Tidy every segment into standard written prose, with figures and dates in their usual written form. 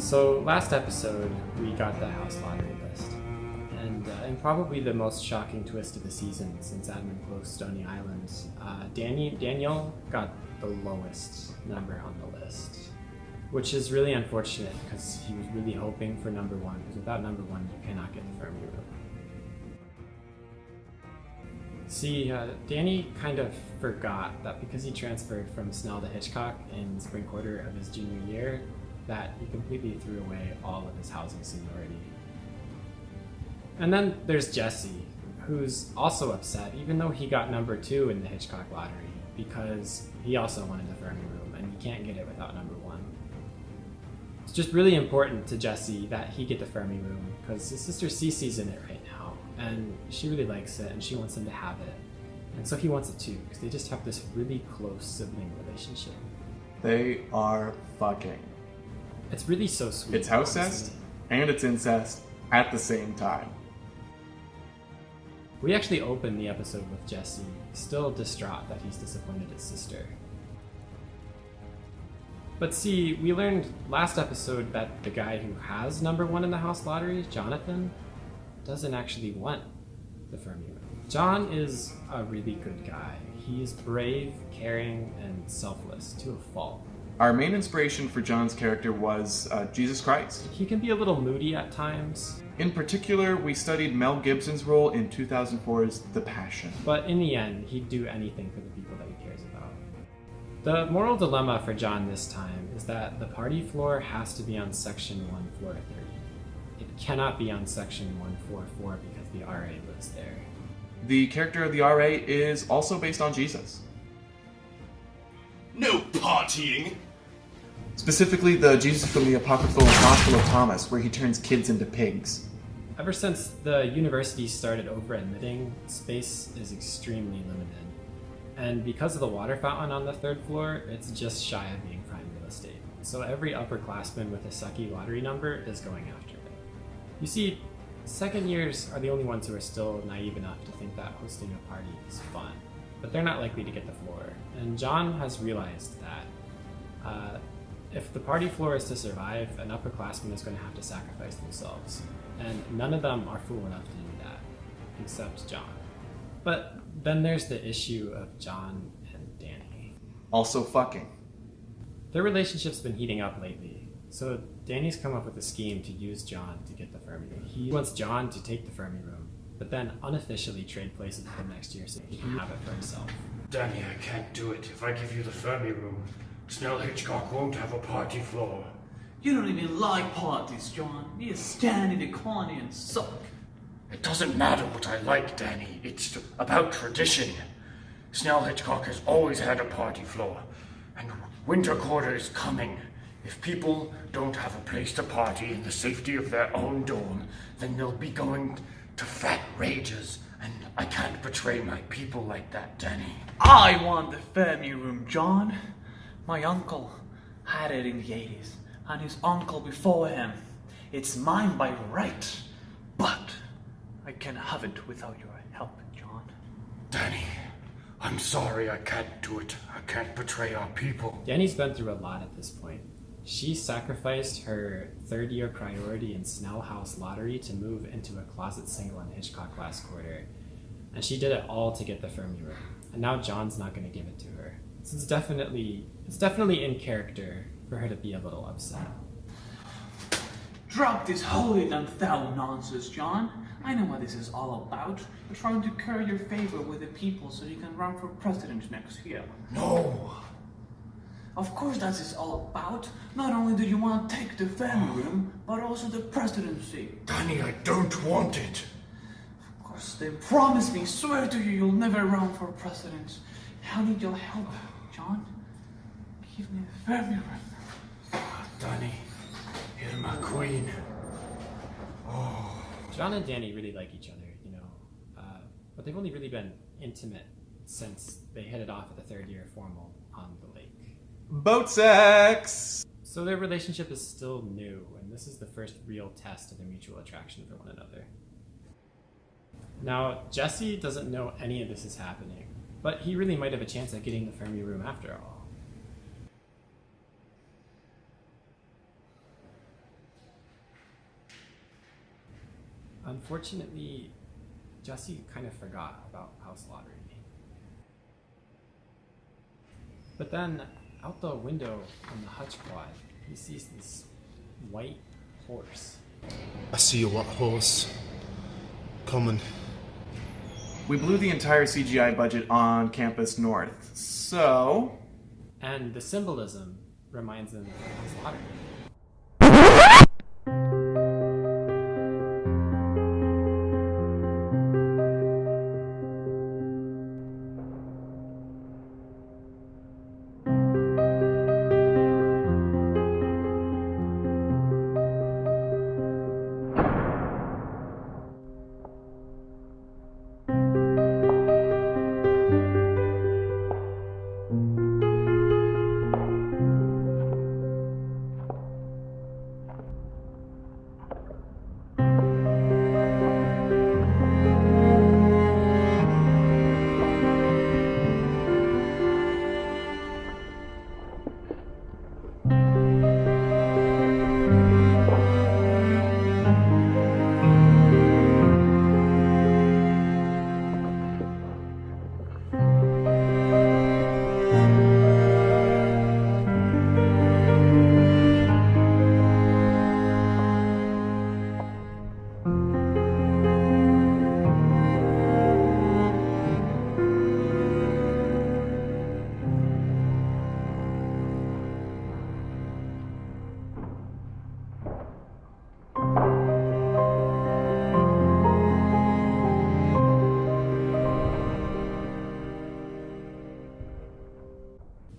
So last episode, we got the house lottery list. And probably the most shocking twist of the season since Admin closed Stony Island, Daniel got the lowest number on the list. Which is really unfortunate because he was really hoping for number one, because without number one, you cannot get the Fermi Room. See, Danny kind of forgot that because he transferred from Snell to Hitchcock in spring quarter of his junior year, that he completely threw away all of his housing seniority. And then there's Jesse, who's also upset, even though he got number 2 in the Hitchcock lottery, because he also wanted the Fermi Room, and he can't get it without number 1. It's just really important to Jesse that he get the Fermi Room, because his sister Cece's in it right now, and she really likes it, and she wants him to have it. And so he wants it too, because they just have this really close sibling relationship. They are fucking. It's really so sweet. It's housecest and it's incest at the same time. We actually open the episode with Jesse, still distraught that he's disappointed his sister. But see, we learned last episode that the guy who has number 1 in the house lottery, Jonathan, doesn't actually want the Fermi Room. John is a really good guy. He's brave, caring, and selfless to a fault. Our main inspiration for John's character was Jesus Christ. He can be a little moody at times. In particular, we studied Mel Gibson's role in 2004's The Passion. But in the end, he'd do anything for the people that he cares about. The moral dilemma for John this time is that the party floor has to be on section 1, floor 30. It cannot be on section 144 because the RA lives there. The character of the RA is also based on Jesus. No partying! Specifically, the Jesus from the Apocryphal Gospel of Thomas, where he turns kids into pigs. Ever since the university started over-admitting, space is extremely limited. And because of the water fountain on the 3rd floor, it's just shy of being prime real estate. So every upperclassman with a sucky lottery number is going after it. You see, second years are the only ones who are still naive enough to think that hosting a party is fun. But they're not likely to get the floor. And John has realized that if the party floor is to survive, an upperclassman is going to have to sacrifice themselves. And none of them are fool enough to do that, except John. But then there's the issue of John and Danny. Also fucking. Their relationship's been heating up lately, so Danny's come up with a scheme to use John to get the Fermi Room. He wants John to take the Fermi Room, but then unofficially trade places with him next year so he can have it for himself. Danny, I can't do it. If I give you the Fermi Room, Snell Hitchcock won't have a party floor. You don't even like parties, John. You stand in the corner and suck. It doesn't matter what I like, Danny. It's about tradition. Snell Hitchcock has always had a party floor, and winter quarter is coming. If people don't have a place to party in the safety of their own dorm, then they'll be going to fat rages, and I can't betray my people like that, Danny. I want the Fermi Room, John. My uncle had it in the 80s, and his uncle before him. It's mine by right, but I can't have it without your help, John. Danny, I'm sorry I can't do it. I can't betray our people. Danny's been through a lot at this point. She sacrificed her 3rd-year priority in Snell House lottery to move into a closet single in Hitchcock last quarter. And she did it all to get the Fermi Room. And now John's not going to give it to her. So it's definitely in character for her to be a little upset. Drop this holier than thou nonsense, John. I know what this is all about. You're trying to curry your favor with the people so you can run for president next year. No! Of course that's what it's all about. Not only do you want to take the Fermi Room, but also the presidency. Danny, I don't want it. Of course, then promise me, swear to you, you'll never run for president. I need your help, John. Give me the Fermi Room. Danny, you're my queen. John and Danny really like each other, but they've only really been intimate since they hit it off at the 3rd year formal on the lake. Boat sex! So their relationship is still new, and this is the first real test of their mutual attraction for one another. Now, Jesse doesn't know any of this is happening, but he really might have a chance at getting the Fermi Room after all. Unfortunately, Jesse kind of forgot about House Lottery. But then, out the window on the hutch quad, he sees this white horse. I see a white horse. Coming. We blew the entire CGI budget on Campus North, so... And the symbolism reminds him of House Lottery.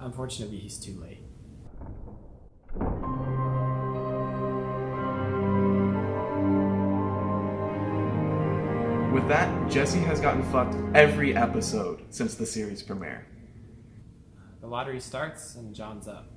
Unfortunately, he's too late. With that, Jesse has gotten fucked every episode since the series premiere. The lottery starts and John's up.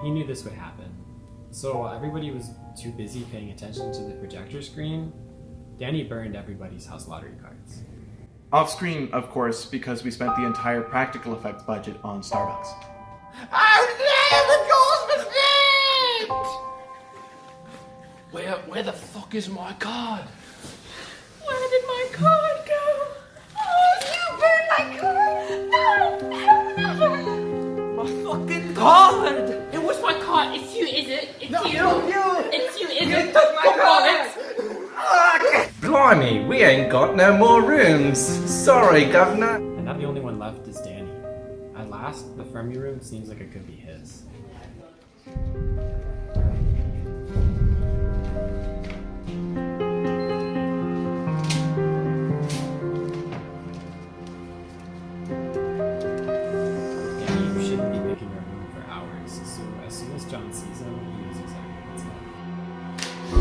He knew this would happen. So everybody was too busy paying attention to the projector screen. Danny burned everybody's House Lottery cards. Off screen, of course, because we spent the entire practical effects budget on Starbucks. Oh no, the doors was nicked! Where the fuck is my card? Where did my card go? Oh, you burned my card! No, never! My fucking card! It was my card. It's you, is it? It's No, you. you! It's you, is You it? took my Come on, card! it's- Blimey, we ain't got no more rooms. Sorry, Governor. And now the only one left is Danny. At last, the Fermi room seems like it could be his. Danny, you shouldn't be picking your room for hours, so as soon as John sees him, he knows exactly what's up.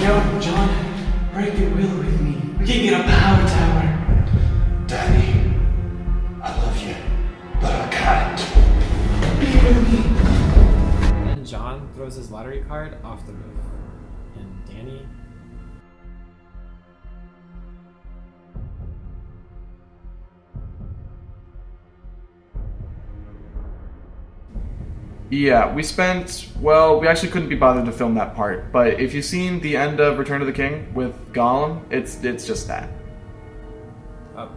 Yo, John, break your wheel with me. We can get a power tower. Danny, I love you, but I can't. Be with me. Then John throws his lottery card off the roof, and Danny... Yeah, we actually couldn't be bothered to film that part, but if you've seen the end of Return of the King with Gollum, it's just that.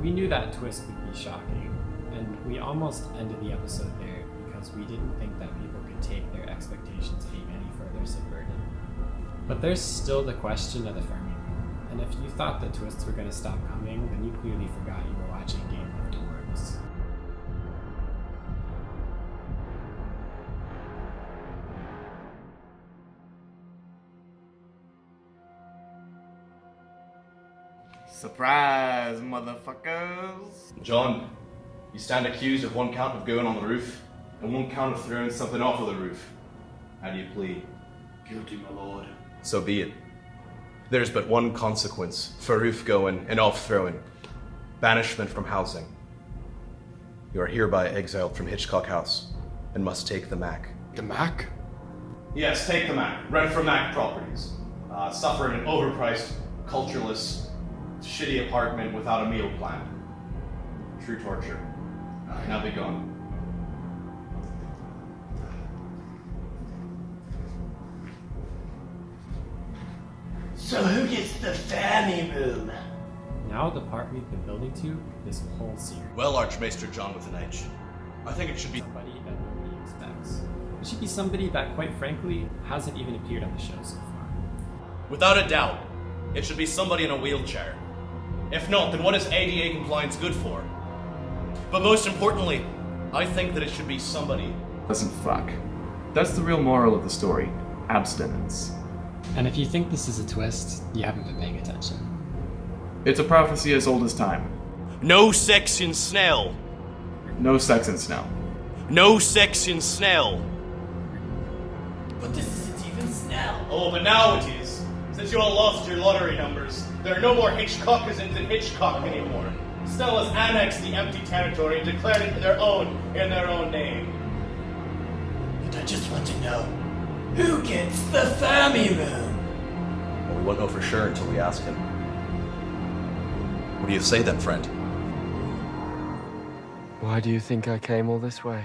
we knew that twist would be shocking, and we almost ended the episode there because we didn't think that people could take their expectations being any further subverted. But there's still the question of the Fermi Room, and if you thought the twists were going to stop coming, then you clearly forgot you were watching Game of Thrones. Surprise, motherfuckers! John, you stand accused of one count of going on the roof, and one count of throwing something off of the roof. How do you plead? Guilty, my lord. So be it. There's but one consequence for roof going and off throwing. Banishment from housing. You are hereby exiled from Hitchcock House and must take the Mac. The Mac? Yes, take the Mac. Rent from Mac Properties. Suffer in an overpriced, cultureless, shitty apartment without a meal plan. True torture. Now be gone. So who gets the Fermi Room? Now the part we've been building to this whole series. Well, Archmaester John with an H. I think it should be Somebody that nobody expects. It should be somebody that, quite frankly, hasn't even appeared on the show so far. Without a doubt, it should be somebody in a wheelchair. If not, then what is ADA compliance good for? But most importantly, I think that it should be somebody. Doesn't fuck. That's the real moral of the story. Abstinence. And if you think this is a twist, you haven't been paying attention. It's a prophecy as old as time. No sex in Snell. No sex in Snell. No sex in Snell. But this isn't even Snell. Oh, but now it is. Since you all lost your lottery numbers, there are no more Hitchcockisms in Hitchcock anymore. Snell has annexed the empty territory and declared it their own in their own name. But I just want to know, who gets the Fermi Room? Well, we won't know for sure until we ask him. What do you say then, friend? Why do you think I came all this way?